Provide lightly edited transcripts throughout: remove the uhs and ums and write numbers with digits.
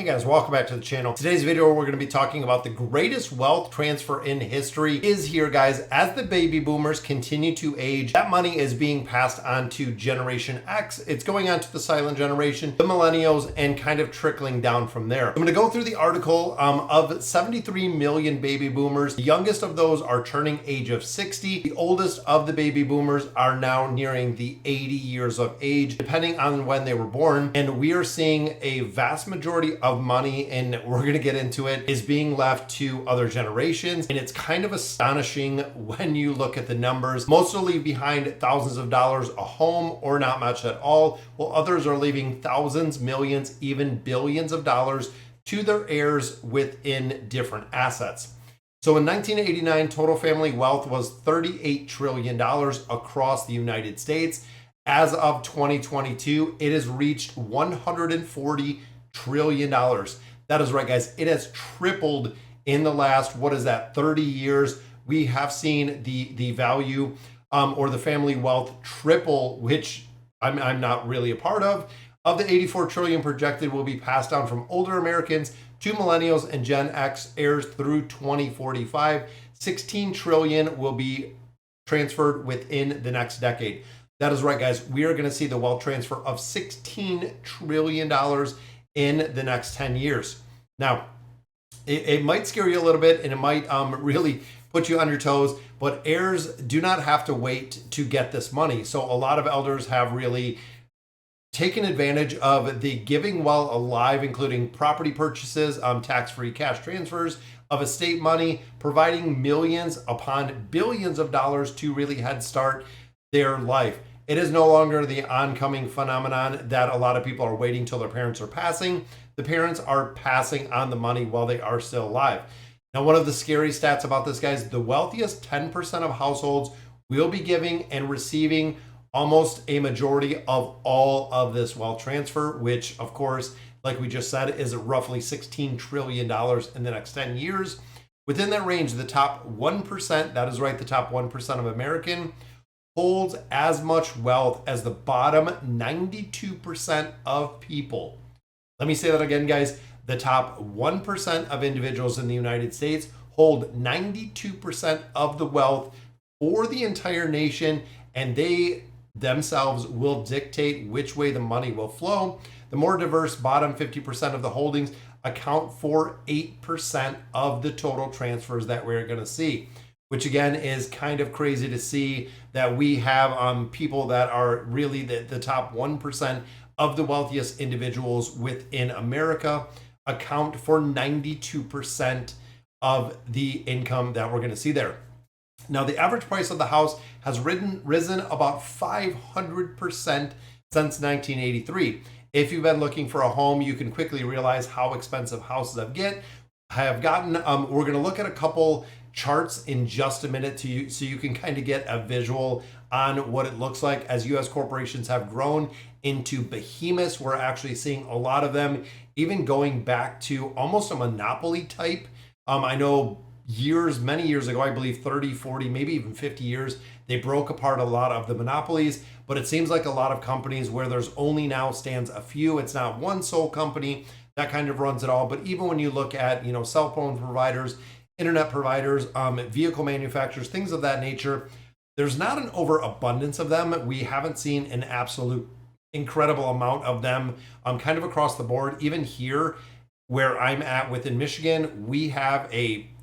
guys, welcome back to the channel. Today's video, we're going to be talking about the greatest wealth transfer in history is here, guys. As the baby boomers continue to age, that money is being passed on to Generation X. It's going on to the silent generation, the millennials, and kind of trickling down from there. I'm going to go through the article of 73 million baby boomers. The youngest of those are turning age of 60. The oldest of the baby boomers are now nearing the 80 years of age, depending on when they were born. And we are seeing a vast majority of money, and we're going to get into it, is being left to other generations. And it's kind of astonishing when you look at the numbers. Most will leave behind thousands of dollars a home or not much at all, while others are leaving thousands, millions, even billions of dollars to their heirs within different assets. So in 1989, total family wealth was $38 trillion across the United States. As of 2022, it has reached $140 trillion. That is right, guys. It has tripled in the last, 30 years. We have seen the value or the family wealth triple, which I'm not really a part of. Of the 84 trillion projected will be passed down from older Americans to millennials and Gen X heirs through 2045. 16 trillion will be transferred within the next decade. That is right, guys. We are going to see the wealth transfer of $16 trillion in the next 10 years. Now, it might scare you a little bit, and it might really put you on your toes, but heirs do not have to wait to get this money. So a lot of elders have really taken advantage of the giving while alive, including property purchases, tax-free cash transfers of estate money, providing millions upon billions of dollars to really head start their life. It is no longer the oncoming phenomenon that a lot of people are waiting till their parents are passing. The parents are passing on the money while they are still alive. Now, one of the scary stats about this, guys, the wealthiest 10% of households will be giving and receiving almost a majority of all of this wealth transfer, which, of course, like we just said, is roughly $16 trillion in the next 10 years. Within that range, the top 1%, that is right, the top 1% of American holds as much wealth as the bottom 92% of people. Let me say that again, guys. The top 1% of individuals in the United States hold 92% of the wealth for the entire nation, and they themselves will dictate which way the money will flow. The more diverse bottom 50% of the holdings account for 8% of the total transfers that we're going to see, which again is kind of crazy to see that we have people that are really the top 1% of the wealthiest individuals within America account for 92% of the income that we're going to see there. Now, the average price of the house has risen about 500% since 1983. If you've been looking for a home, you can quickly realize how expensive houses have gotten. We're going to look at a couple charts in just a minute so you can kind of get a visual on what it looks like as U.S. corporations have grown into behemoths. We're actually seeing a lot of them even going back to almost a monopoly type. I know many years ago, I believe 30, 40, maybe even 50 years, they broke apart a lot of the monopolies, but it seems like a lot of companies where there's only now stands a few. It's not one sole company that kind of runs it all. But even when you look at, cell phone providers, internet providers, vehicle manufacturers, things of that nature, there's not an overabundance of them. We haven't seen an absolute incredible amount of them kind of across the board. Even here where I'm at within Michigan, we have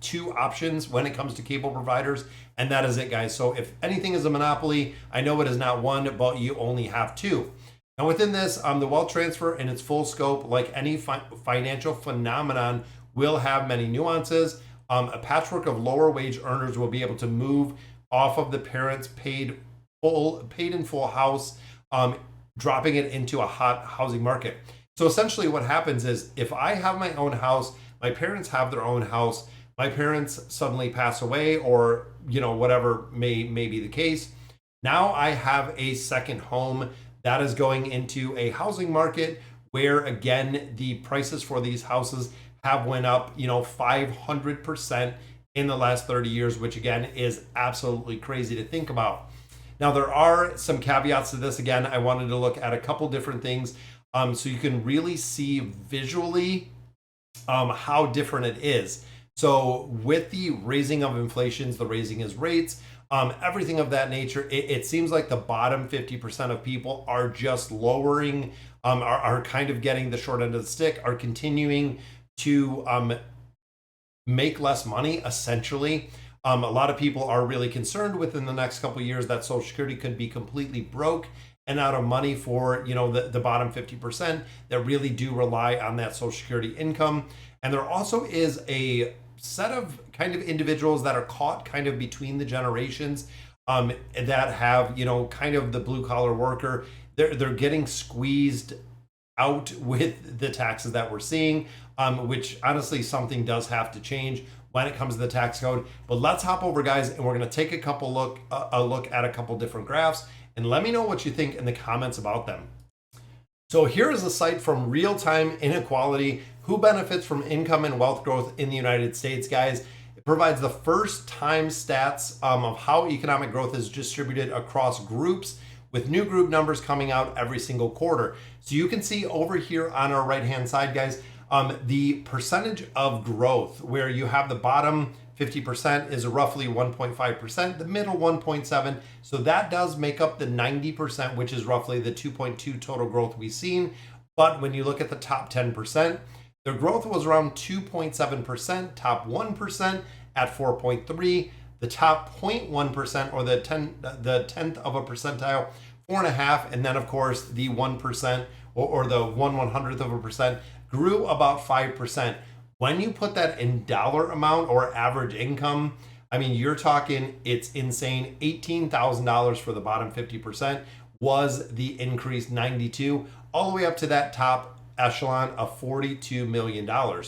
two options when it comes to cable providers, and that is it, guys. So if anything is a monopoly, I know it is not one, but you only have two. Now within this, the wealth transfer in its full scope, like any financial phenomenon, will have many nuances. A patchwork of lower wage earners will be able to move off of the parents' paid in full house, dropping it into a hot housing market. So essentially what happens is if I have my own house, my parents have their own house, my parents suddenly pass away or, whatever may be the case. Now I have a second home that is going into a housing market where, again, the prices for these houses have went up, 500% in the last 30 years, which again is absolutely crazy to think about. Now, there are some caveats to this. Again, I wanted to look at a couple different things so you can really see visually how different it is. So with the raising of inflations, the raising of rates, everything of that nature, it seems like the bottom 50% of people are just lowering, are kind of getting the short end of the stick, are continuing to make less money, essentially. A lot of people are really concerned within the next couple of years that Social Security could be completely broke and out of money for, you know, the bottom 50% that really do rely on that Social Security income. And there also is a set of kind of individuals that are caught kind of between the generations, that have, you know, kind of the blue collar worker. They're getting squeezed out with the taxes that we're seeing, which honestly something does have to change when it comes to the tax code. But let's hop over, guys, and we're going to take a look at a couple different graphs, and let me know what you think in the comments about them. So here is a site from Real-Time Inequality, who benefits from income and wealth growth in the United States, guys. It provides the first time stats of how economic growth is distributed across groups, with new group numbers coming out every single quarter. So you can see over here on our right hand side, guys, the percentage of growth, where you have the bottom 50% is roughly 1.5%, the middle 1.7. So that does make up the 90%, which is roughly the 2.2 total growth we've seen. But when you look at the top 10%, their growth was around 2.7%, top 1% at 4.3, the top 0.1% or the 10th of a percentile, 4.5, and then of course the 1% or the 1/100th of a percent grew about 5%. When you put that in dollar amount or average income, I mean, you're talking, it's insane. $18,000 for the bottom 50% was the increase, 92, all the way up to that top echelon of $42 million. Now,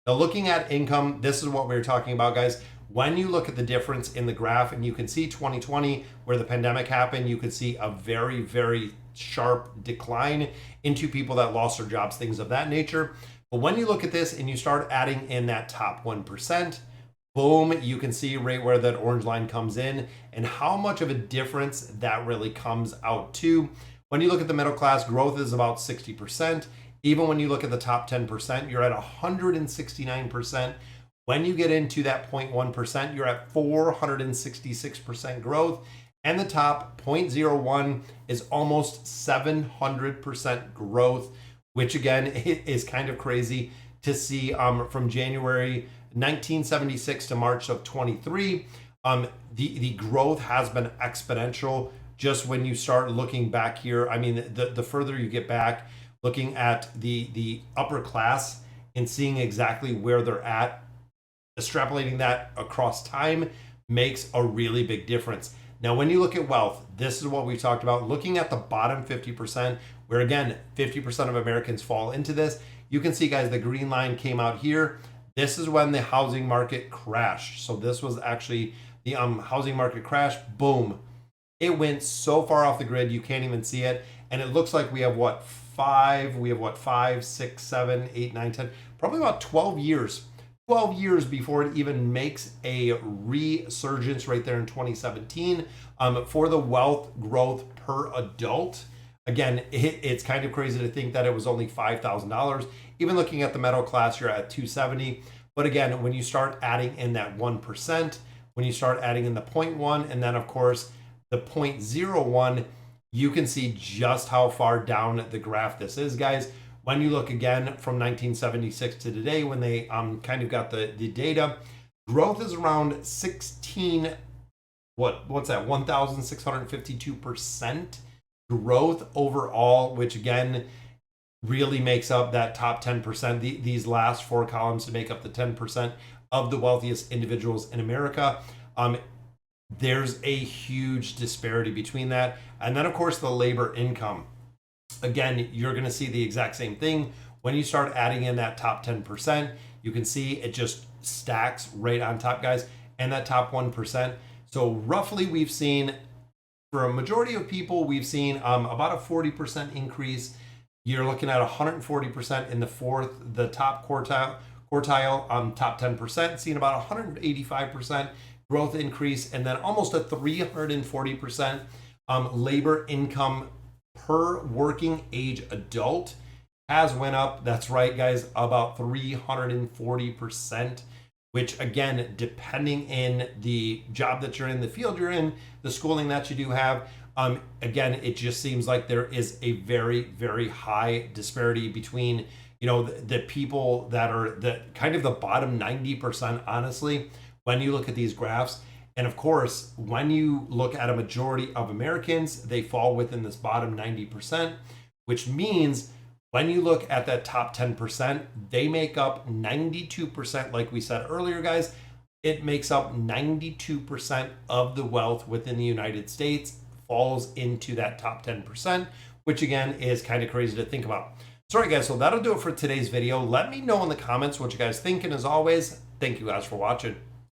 looking at income, this is what we were talking about, guys. When you look at the difference in the graph, and you can see 2020, where the pandemic happened, you could see a very, very sharp decline into people that lost their jobs, things of that nature. But when you look at this and you start adding in that top 1%, boom, you can see right where that orange line comes in and how much of a difference that really comes out to. When you look at the middle class, growth is about 60%. Even when you look at the top 10%, you're at 169%. When you get into that 0.1%, you're at 466% growth. And the top 0.01 is almost 700% growth, which again is kind of crazy to see from January 1976 to March of 23. The growth has been exponential just when you start looking back here. I mean, the further you get back, looking at the upper class and seeing exactly where they're at, extrapolating that across time makes a really big difference. Now, when you look at wealth, this is what we talked about. Looking at the bottom 50%, where again, 50% of Americans fall into this, you can see, guys, the green line came out here. This is when the housing market crashed. So this was actually the housing market crash. Boom. It went so far off the grid, you can't even see it. And it looks like we have what, 5, 6, 7, 8, 9, 10, probably about 12 years. 12 years before it even makes a resurgence right there in 2017 for the wealth growth per adult. Again, it's kind of crazy to think that it was only $5,000. Even looking at the middle class, you're at $270. But again, when you start adding in that 1%, when you start adding in the 0.1, and then of course the 0.01, you can see just how far down the graph this is, guys. When you look again from 1976 to today, when they kind of got the data, growth is around 1,652% growth overall, which again really makes up that top 10%. These last four columns to make up the 10% of the wealthiest individuals in America. There's a huge disparity between that. And then of course the labor income. Again, you're going to see the exact same thing. When you start adding in that top 10%, you can see it just stacks right on top, guys, and that top 1%. So roughly we've seen, for a majority of people, we've seen about a 40% increase. You're looking at 140% in the top quartile, top 10%, seeing about 185% growth increase, and then almost a 340% labor income per working age adult. has went up. That's right, guys, about 340%, which again, depending in the job that you're in, the field you're in, the schooling that you do have, again, it just seems like there is a very, very high disparity between, the people that are the kind of the bottom 90%, honestly, when you look at these graphs. And of course, when you look at a majority of Americans, they fall within this bottom 90%, which means when you look at that top 10%, they make up 92%. Like we said earlier, guys, it makes up 92% of the wealth within the United States falls into that top 10%, which again is kind of crazy to think about. Sorry, guys, so that'll do it for today's video. Let me know in the comments what you guys think. And as always, thank you guys for watching.